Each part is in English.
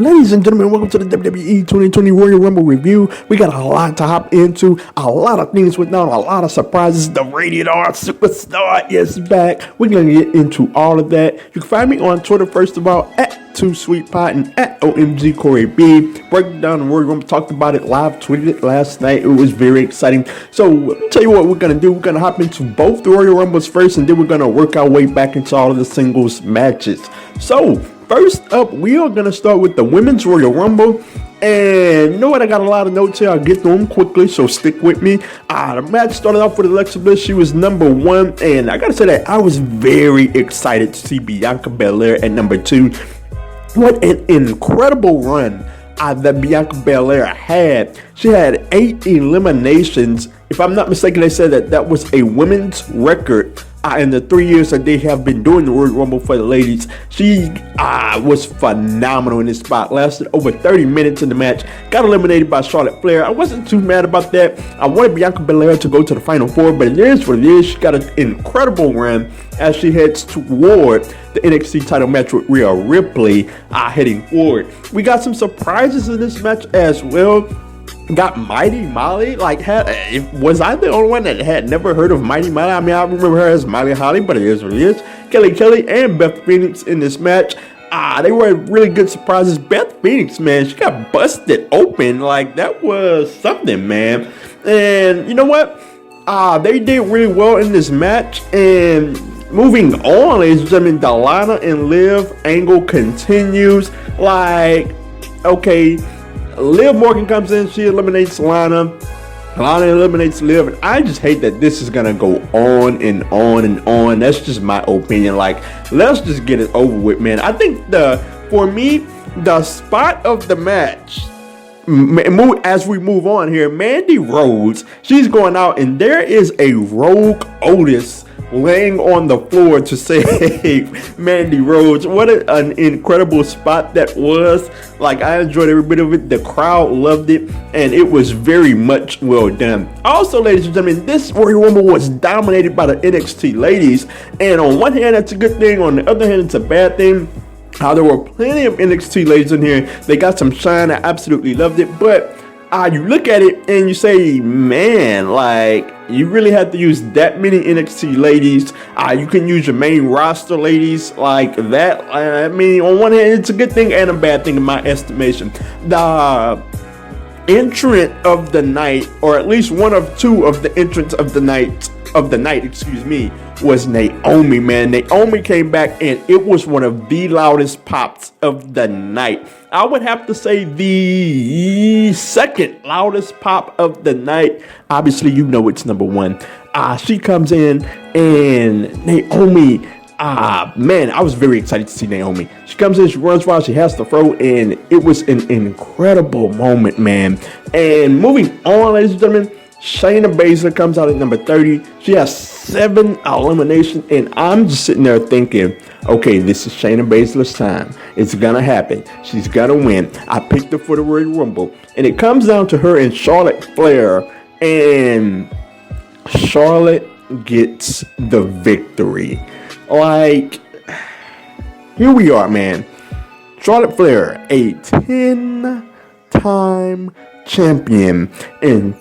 Ladies and gentlemen, welcome to the WWE 2020 Royal Rumble review. We got a lot to hop into, a lot of things went down, a lot of surprises. The Rated R Superstar is back. We're going to get into all of that. You can find me on Twitter, first of all, at 2SweetPot and at OMG Corey B. Breaking down the Royal Rumble, talked about it live, tweeted it last night. It was very exciting. So let me tell you what we're going to do. We're going to hop into both the Royal Rumbles first, and then we're going to work our way back into all of the singles matches. So first up, we are going to start with the Women's Royal Rumble. And you know what? I got a lot of notes here. I'll get through them quickly, so stick with me. The match started off with Alexa Bliss. She was number 1. And I got to say that I was very excited to see Bianca Belair at number 2. What an incredible run that Bianca Belair had. She had 8 eliminations. If I'm not mistaken, they said that that was a women's record in the 3 years that they have been doing the Royal Rumble for the ladies. She was phenomenal in this spot. Lasted over 30 minutes in the match. Got eliminated by Charlotte Flair. I wasn't too mad about that. I wanted Bianca Belair to go to the Final Four, but it is what it is. She got an incredible run as she heads toward the NXT title match with Rhea Ripley heading forward. We got some surprises in this match as well. Got Mighty Molly. Was I the only one that had never heard of Mighty Molly? I mean, I remember her as Molly Holly, but it is what it is. Kelly and Beth Phoenix in this match. They were really good surprises. Beth Phoenix, man, she got busted open. Like, that was something, man. And you know what? They did really well in this match. And moving on, ladies and gentlemen, the Lana and Liv angle continues. Like, okay, Liv Morgan comes in, she eliminates Lana. Lana eliminates Liv, and I just hate that this is gonna go on and on and on. That's just my opinion. Like, let's just get it over with, man. I think for me, the spot of the match, as we move on here, Mandy Rose, she's going out, and there is a Rogue Otis laying on the floor to save Mandy Rose. What an incredible spot that was. Like, I enjoyed every bit of it. The crowd loved it, and it was very much well done. Also, ladies and gentlemen, this Royal Rumble was dominated by the NXT ladies, and on one hand, that's a good thing. On the other hand, it's a bad thing. There were plenty of NXT ladies in here. They got some shine. I absolutely loved it, but you look at it and you say, man, like, you really have to use that many NXT ladies. You can use your main roster ladies like that. I mean, on one hand, it's a good thing and a bad thing in my estimation. The entrant of the night, or at least one of two of the entrants of the night, was Naomi, man. Naomi came back, and it was one of the loudest pops of the night. I would have to say the second loudest pop of the night. Obviously, you know it's number 1. She comes in, and Naomi, man, I was very excited to see Naomi. She comes in, she runs wild, she has the throw, and it was an incredible moment, man. And moving on, ladies and gentlemen, Shayna Baszler comes out at number 30. She has 7 eliminations, and I'm just sitting there thinking, okay, this is Shayna Baszler's time. It's gonna happen. She's gonna win. I picked her for the Royal Rumble, and it comes down to her and Charlotte Flair, and Charlotte gets the victory. Like, here we are, man. Charlotte Flair, a 10-time champion in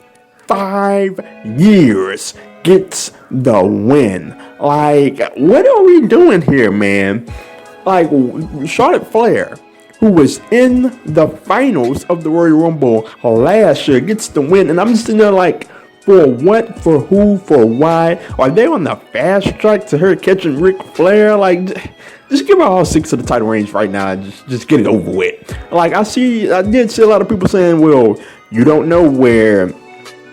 5 years, gets the win. Like, what are we doing here, man? Like, Charlotte Flair, who was in the finals of the Royal Rumble last year, gets the win. And I'm just sitting there like, for what, for who, for why? Are they on the fast track to her catching Ric Flair? Like, just give her all 6 of the title range right now and just get it over with. Like, I did see a lot of people saying, well, you don't know where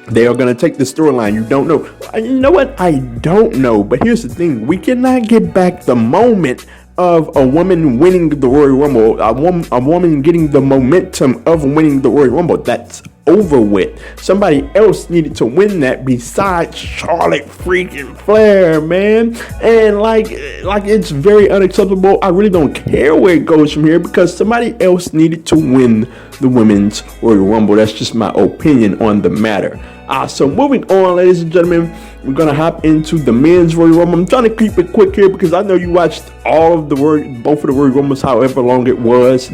they are going to take the storyline. You don't know. You know what? I don't know. But here's the thing. We cannot get back the moment of a woman winning the Royal Rumble. A woman getting the momentum of winning the Royal Rumble. That's over with. Somebody else needed to win that besides Charlotte freaking Flair, man. And like it's very unacceptable. I really don't care where it goes from here because somebody else needed to win the Women's Royal Rumble. That's just my opinion on the matter. So moving on, ladies and gentlemen, we're gonna hop into the Men's Royal Rumble. I'm trying to keep it quick here because I know you watched both of the Royal Rumbles, however long it was,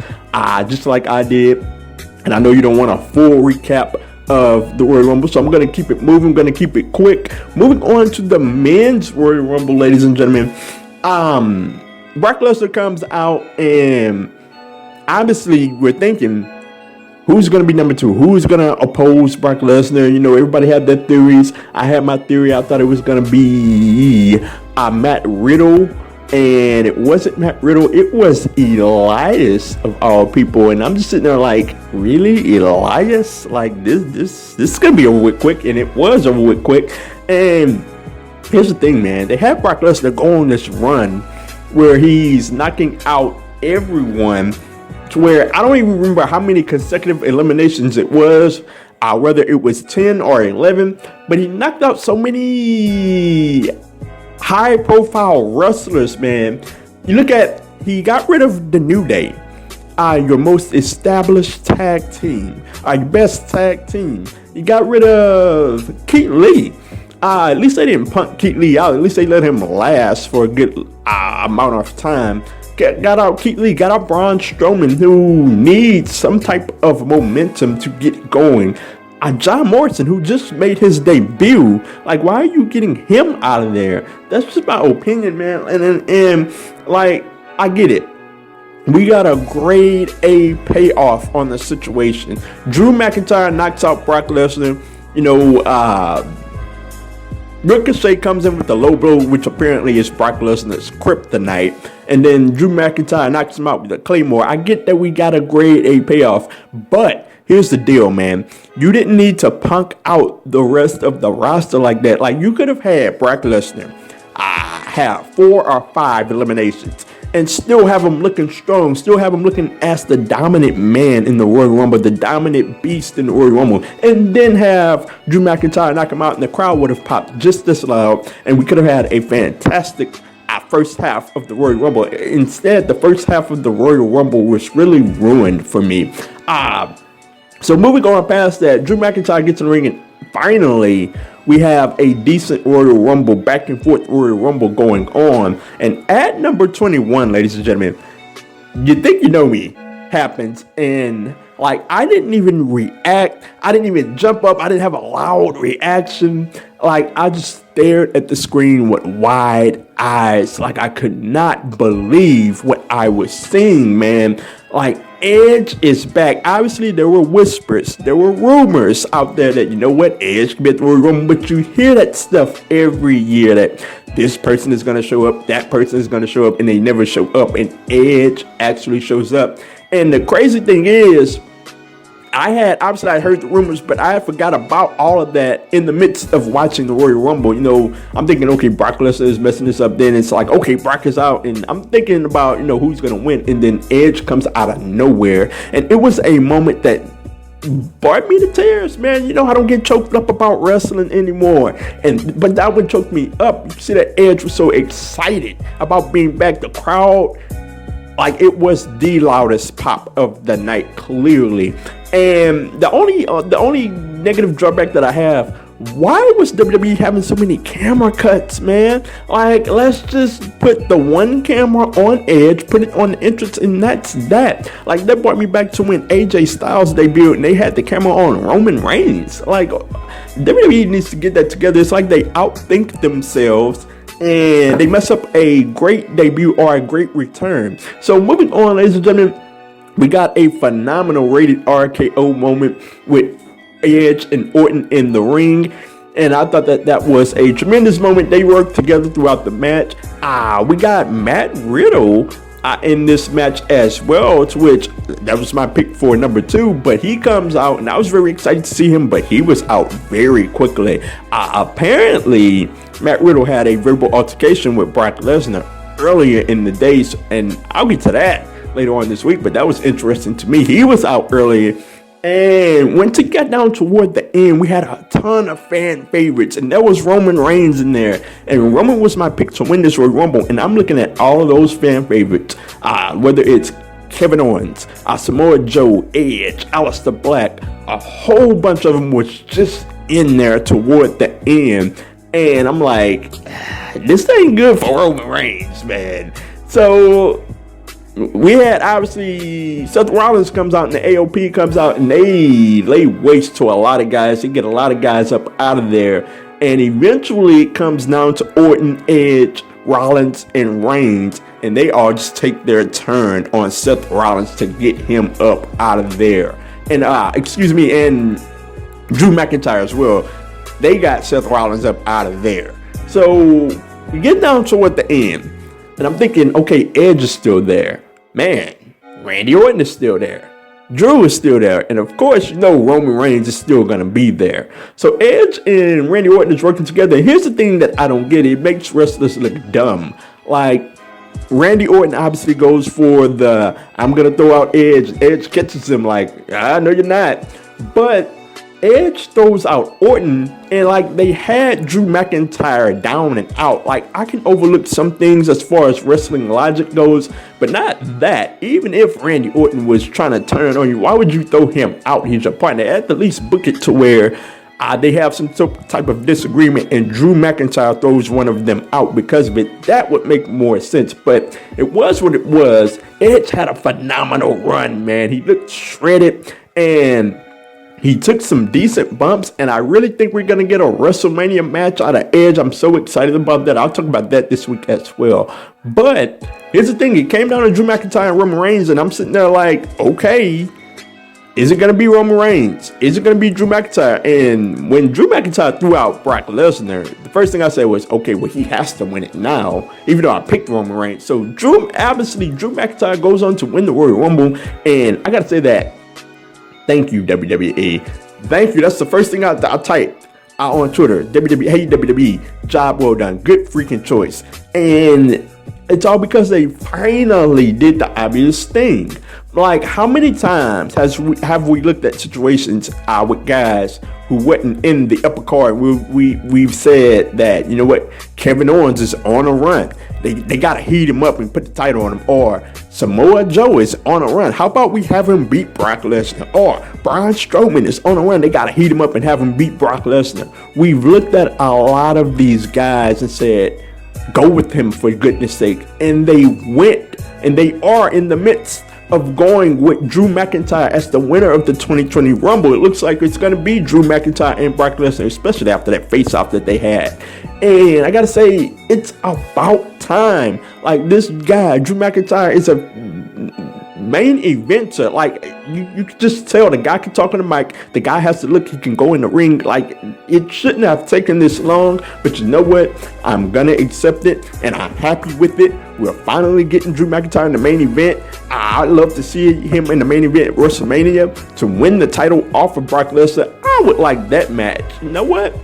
just like I did, and I know you don't want a full recap of the Royal Rumble, so I'm gonna keep it moving. I'm gonna keep it quick. Moving on to the Men's Royal Rumble, ladies and gentlemen. Brock Lesnar comes out, and obviously we're thinking, who's going to be number 2? Who's going to oppose Brock Lesnar? You know, everybody had their theories. I had my theory. I thought it was going to be Matt Riddle. And it wasn't Matt Riddle. It was Elias, of all people. And I'm just sitting there like, really? Elias? Like, this is going to be over with quick. And it was over with quick. And here's the thing, man. They had Brock Lesnar go on this run where he's knocking out everyone, to where I don't even remember how many consecutive eliminations it was, whether it was 10 or 11, but he knocked out so many high profile wrestlers, man. You look at, he got rid of the New Day, your most established tag team, your best tag team. He got rid of Keith Lee. At least they didn't punt Keith Lee out. At least they let him last for a good amount of time. Got out Keith Lee, got out Braun Strowman, who needs some type of momentum to get going. John Morrison, who just made his debut. Like, why are you getting him out of there? That's just my opinion, man. And like, I get it. We got a grade A payoff on the situation. Drew McIntyre knocks out Brock Lesnar. You know, Ricochet comes in with the low blow, which apparently is Brock Lesnar's kryptonite. And then Drew McIntyre knocks him out with a Claymore. I get that we got a grade A payoff, but here's the deal, man. You didn't need to punk out the rest of the roster like that. Like, you could have had Brock Lesnar have 4 or 5 eliminations and still have him looking strong, still have him looking as the dominant man in the Royal Rumble, the dominant beast in the Royal Rumble, and then have Drew McIntyre knock him out, and the crowd would have popped just this loud, and we could have had a fantastic first half of the Royal Rumble. Instead, the first half of the Royal Rumble was really ruined for me. So moving on past that, Drew McIntyre gets in the ring, and finally we have a decent Royal Rumble, back and forth Royal Rumble going on. And at number 21, ladies and gentlemen, You Think You Know Me happens, and like, I didn't even react. I didn't even jump up. I didn't have a loud reaction. Like, I just stared at the screen with wide eyes. Like, I could not believe what I was seeing, man. Like, Edge is back. Obviously, there were whispers. There were rumors out there that, you know what, Edge could be at the Royal Rumble. But you hear that stuff every year, that this person is going to show up, that person is going to show up, and they never show up. And Edge actually shows up. And the crazy thing is, I heard the rumors, but I forgot about all of that in the midst of watching the Royal Rumble. You know, I'm thinking, okay, Brock Lesnar is messing this up. Then it's like, okay, Brock is out, and I'm thinking about, you know, who's gonna win. And then Edge comes out of nowhere, and it was a moment that brought me to tears, man. You know, I don't get choked up about wrestling anymore, but that one choked me up. You see that Edge was so excited about being back. The crowd, like, it was the loudest pop of the night, clearly. And the only negative drawback that I have, why was WWE having so many camera cuts, man? Like, let's just put the one camera on Edge, put it on the entrance, and that's that. Like, that brought me back to when AJ Styles debuted and they had the camera on Roman Reigns. Like, WWE needs to get that together. It's like they outthink themselves, and they mess up a great debut or a great return. So moving on, ladies and gentlemen, we got a phenomenal rated RKO moment with Edge and Orton in the ring. And I thought that was a tremendous moment. They worked together throughout the match. We got Matt Riddle in this match as well, to which that was my pick for number 2. But he comes out, and I was very excited to see him, but he was out very quickly. Apparently, Matt Riddle had a verbal altercation with Brock Lesnar earlier in the days, and I'll get to that later on this week, but that was interesting to me. He was out earlier And once it got down toward the end, we had a ton of fan favorites, and there was Roman Reigns in there. And Roman was my pick to win this Royal Rumble. And I'm looking at all of those fan favorites, whether it's Kevin Owens, Samoa Joe, Edge, Aleister Black, a whole bunch of them was just in there toward the end. And I'm like, this ain't good for Roman Reigns, man. So we had, obviously, Seth Rollins comes out and the AOP comes out, and they lay waste to a lot of guys. They get a lot of guys up out of there. And eventually it comes down to Orton, Edge, Rollins, and Reigns. And they all just take their turn on Seth Rollins to get him up out of there. And, and Drew McIntyre as well. They got Seth Rollins up out of there. So you get down toward the end. And I'm thinking, okay, Edge is still there. Man, Randy Orton is still there. Drew is still there. And of course, Roman Reigns is still going to be there. So Edge and Randy Orton is working together. Here's the thing that I don't get. It makes wrestlers look dumb. Like, Randy Orton obviously goes for the, I'm going to throw out Edge. Edge catches him like, no, you're not. But Edge throws out Orton, and like they had Drew McIntyre down and out. Like, I can overlook some things as far as wrestling logic goes, but not that. Even if Randy Orton was trying to turn on you, why would you throw him out? He's your partner. At the least book it to where they have some type of disagreement and Drew McIntyre throws one of them out because of it. That would make more sense, but it was what it was. Edge had a phenomenal run, man. He looked shredded and he took some decent bumps, and I really think we're going to get a WrestleMania match out of Edge. I'm so excited about that. I'll talk about that this week as well. But here's the thing. It came down to Drew McIntyre and Roman Reigns, and I'm sitting there like, okay, is it going to be Roman Reigns? Is it going to be Drew McIntyre? And when Drew McIntyre threw out Brock Lesnar, the first thing I said was, okay, well, he has to win it now, even though I picked Roman Reigns. So Drew McIntyre goes on to win the Royal Rumble, and I got to say that. Thank you, WWE. Thank you. That's the first thing I typed on Twitter. WWE, hey, WWE, job well done. Good freaking choice. And it's all because they finally did the obvious thing. Like, how many times have we looked at situations with guys who wasn't in the upper card? We've said that, you know what, Kevin Owens is on a run. They got to heat him up and put the title on him. Or Samoa Joe is on a run. How about we have him beat Brock Lesnar? Or Braun Strowman is on a run. They got to heat him up and have him beat Brock Lesnar. We've looked at a lot of these guys and said, go with him for goodness sake. And they went, and they are in the midst of going with Drew McIntyre as the winner of the 2020 Rumble. It looks like it's going to be Drew McIntyre and Brock Lesnar, especially after that face-off that they had. And I got to say, it's about time. Like, this guy, Drew McIntyre, is a main eventer. Like, you can just tell the guy can talk on the mic. The guy has to look, he can go in the ring. Like, it shouldn't have taken this long, but you know what? I'm going to accept it, and I'm happy with it. We're finally getting Drew McIntyre in the main event. I'd love to see him in the main event at WrestleMania to win the title off of Brock Lesnar. I would like that match. You know what?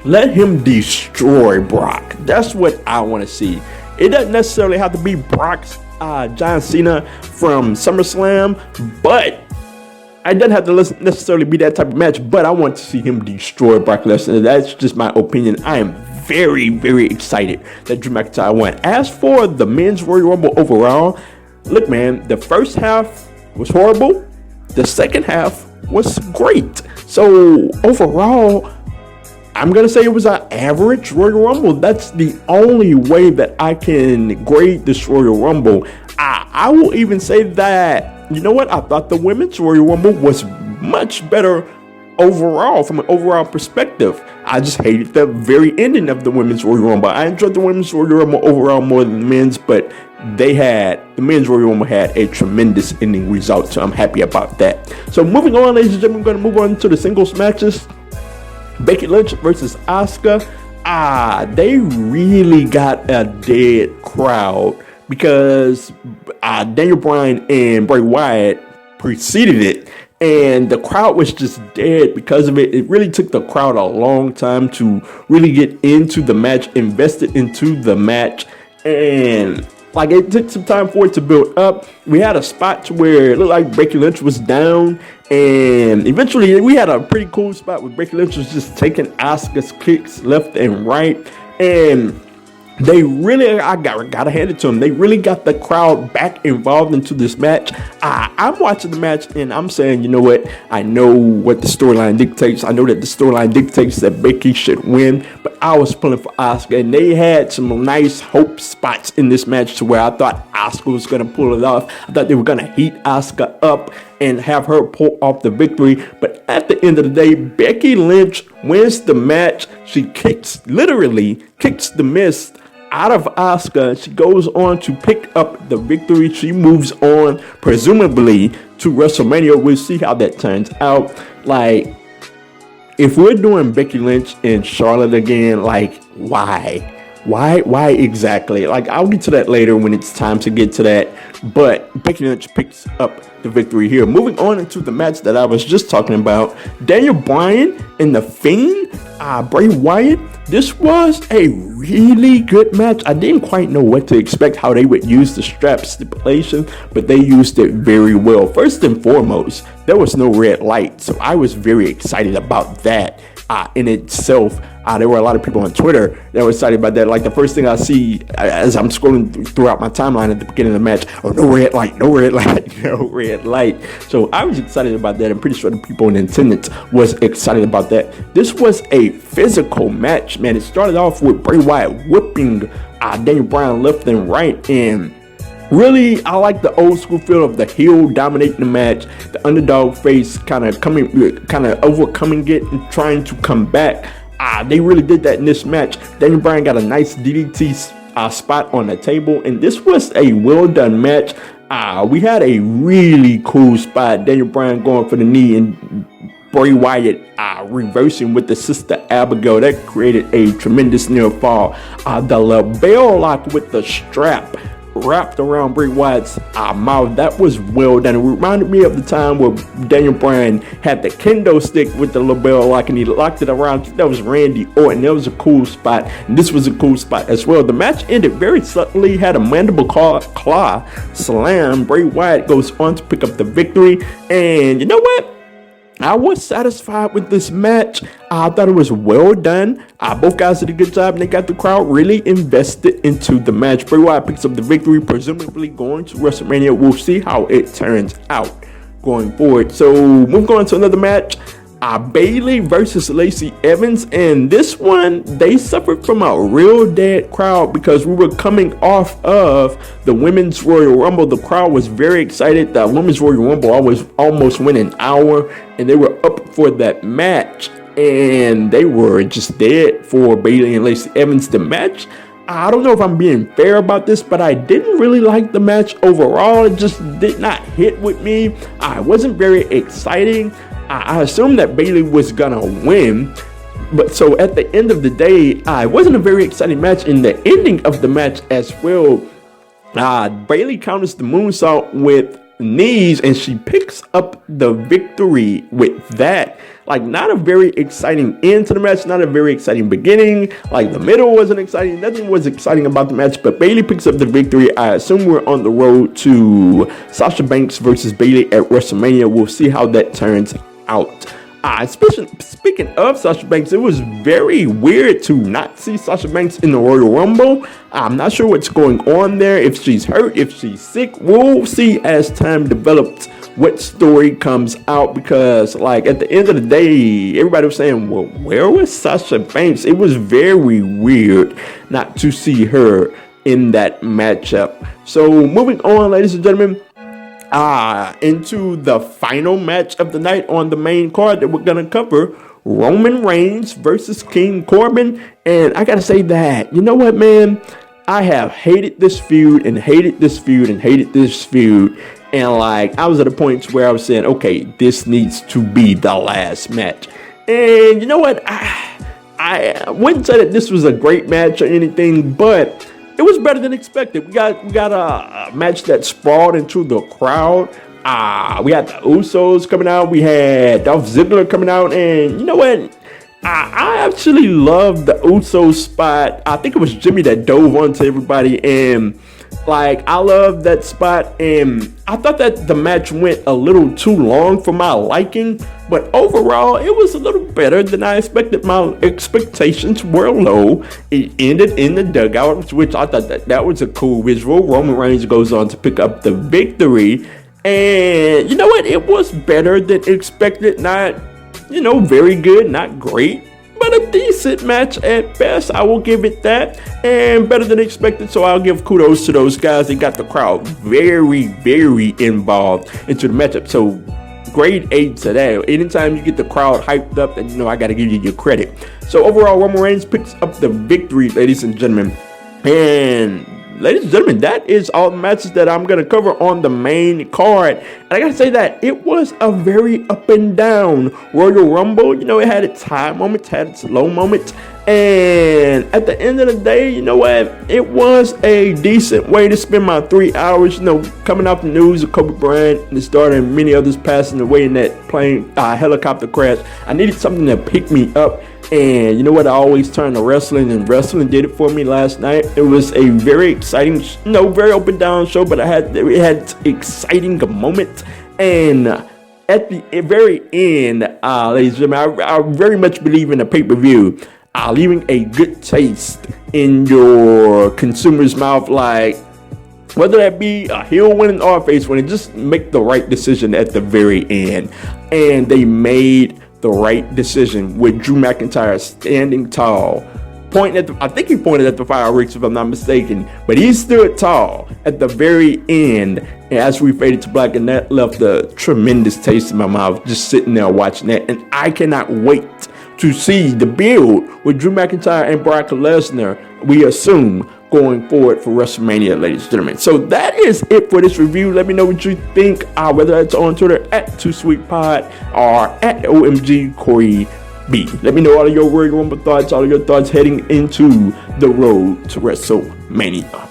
Let him destroy Brock. That's what I want to see. It doesn't necessarily have to be Brock's John Cena from SummerSlam, but it doesn't have to necessarily be that type of match, but I want to see him destroy Brock Lesnar. That's just my opinion. I am very, very excited that Drew McIntyre won. As for the men's Royal Rumble overall, look, man, the first half was horrible. The second half was great. So overall, I'm going to say it was an average Royal Rumble. That's the only way that I can grade this Royal Rumble. I will even say that, you know what? I thought the women's Royal Rumble was much better overall, from an overall perspective. I just hated the very ending of the women's Royal Rumble. I enjoyed the women's Royal Rumble overall more than the men's, but the men's Royal Rumble had a tremendous ending result, so I'm happy about that. So moving on, ladies and gentlemen, we're going to move on to the singles matches. Becky Lynch versus Asuka. They really got a dead crowd because Daniel Bryan and Bray Wyatt preceded it, and the crowd was just dead because of it. It really took the crowd a long time to really get into the match, invested into the match, and Like, it took some time for it to build up. We had a spot where it looked like Becky Lynch was down, and eventually we had a pretty cool spot where Becky Lynch was just taking Asuka's kicks left and right, and they really, I gotta hand it to them. They really got the crowd back involved into this match. I'm watching the match and I'm saying, you know what? I know what the storyline dictates. I know that the storyline dictates that Becky should win, but I was pulling for Asuka, and they had some nice hope spots in this match to where I thought Asuka was gonna pull it off. I thought they were gonna heat Asuka up and have her pull off the victory. But at the end of the day, Becky Lynch wins the match. She literally kicks the mist out of Asuka. She goes on to pick up the victory. She moves on, presumably, to WrestleMania. We'll see how that turns out. Like, if we're doing Becky Lynch and Charlotte again, like, why? Why exactly? Like, I'll get to that later when it's time to get to that. But Becky Lynch picks up the victory here. Moving on into the match that I was just talking about, Daniel Bryan and The Fiend, Bray Wyatt. This was a really good match. I didn't quite know what to expect, how they would use the strap stipulation, but they used it very well. First and foremost, there was no red light, so I was very excited about that in itself. There were a lot of people on Twitter that were excited about that. Like, the first thing I see as I'm scrolling throughout my timeline at the beginning of the match, oh, no red light, no red light, no red light. So I was excited about that. I'm pretty sure the people in attendance was excited about that. This was a physical match, man. It started off with Bray Wyatt whipping Daniel Bryan left and right, and really, I like the old school feel of the heel dominating the match, the underdog face kind of overcoming it and trying to come back. They really did that in this match. Daniel Bryan got a nice DDT spot on the table, and this was a well done match. We had a really cool spot. Daniel Bryan going for the knee and Bray Wyatt reversing with the Sister Abigail. That created a tremendous near fall. The LeBell lock with the strap wrapped around Bray Wyatt's mouth. That was well done. It reminded me of the time where Daniel Bryan had the kendo stick with the LeBell lock and he locked it around. That was Randy Orton. That was a cool spot, and this was a cool spot as well. The match ended very subtly, had a mandible claw slam. Bray Wyatt goes on to pick up the victory, and you know what? I was satisfied with this match. I thought it was well done. Both guys did a good job, and they got the crowd really invested into the match. Bray Wyatt picks up the victory, presumably going to WrestleMania. We'll see how it turns out going forward. So, moving on to another match. Bayley versus Lacey Evans, and this one, they suffered from a real dead crowd because we were coming off of the Women's Royal Rumble. The crowd was very excited. The Women's Royal Rumble almost went an hour, and they were up for that match, and they were just dead for Bayley and Lacey Evans. The match, I don't know if I'm being fair about this, but I didn't really like the match overall. It just did not hit with me. It wasn't very exciting. I assumed that Bayley was gonna win, but so at the end of the day, it wasn't a very exciting match. In the ending of the match as well, Bayley counters the moonsault with knees, and she picks up the victory with that. Like, not a very exciting end to the match, not a very exciting beginning. Like, the middle wasn't exciting, nothing was exciting about the match, but Bayley picks up the victory. I assume we're on the road to Sasha Banks versus Bayley at WrestleMania. We'll see how that turns out. Speaking of Sasha Banks, it was very weird to not see Sasha Banks in the Royal Rumble. I'm not sure what's going on there, if she's hurt, if she's sick. We'll see as time develops what story comes out, because like at the end of the day, everybody was saying, well, where was Sasha Banks? It was very weird not to see her in that matchup. So moving on, ladies and gentlemen, into the final match of the night on the main card that we're going to cover, Roman Reigns versus King Corbin. And I got to say that, you know what, man? I have hated this feud and hated this feud and hated this feud. And like, I was at a point where I was saying, okay, this needs to be the last match. And you know what? I wouldn't say that this was a great match or anything, but it was better than expected. We got a match that sprawled into the crowd. We had the Usos coming out. We had Dolph Ziggler coming out. And you know what? I actually loved the Usos spot. I think it was Jimmy that dove onto everybody. And Like, I love that spot, and I thought that the match went a little too long for my liking, but overall, it was a little better than I expected. My expectations were low. It ended in the dugout, which I thought that was a cool visual. Roman Reigns goes on to pick up the victory, and you know what? It was better than expected. Not, very good, not great, but a decent match at best. I will give it that, and better than expected. So I'll give kudos to those guys. They got the crowd very, very involved into the matchup. So grade 8 to that. Anytime you get the crowd hyped up, then I got to give you your credit. So overall, Roman Reigns picks up the victory, ladies and gentlemen. And ladies and gentlemen, that is all the matches that I'm going to cover on the main card. And I got to say that it was a very up and down Royal Rumble. It had its high moments, had its low moments. And at the end of the day, you know what? It was a decent way to spend my 3 hours, coming off the news of Kobe Bryant and his daughter and many others passing away in that plane helicopter crash. I needed something to pick me up. And you know what? I always turn to wrestling, and wrestling did it for me last night. It was a very exciting, very up and down show, but it had exciting moments. And at the very end, ladies and gentlemen, I very much believe in a pay-per-view leaving a good taste in your consumer's mouth, like whether that be a heel winning or a face winning, just make the right decision at the very end. And they made the right decision with Drew McIntyre standing tall, I think he pointed at the fireworks, if I'm not mistaken, but he stood tall at the very end. And as we faded to black, and that left a tremendous taste in my mouth just sitting there watching that. And I cannot wait to see the build with Drew McIntyre and Brock Lesnar, we assume, going forward for WrestleMania, ladies and gentlemen. So that is it for this review. Let me know what you think, whether it's on Twitter at 2SweetPod or at OMG Corey B. Let me know all of your Royal Rumble thoughts, all of your thoughts heading into the road to WrestleMania.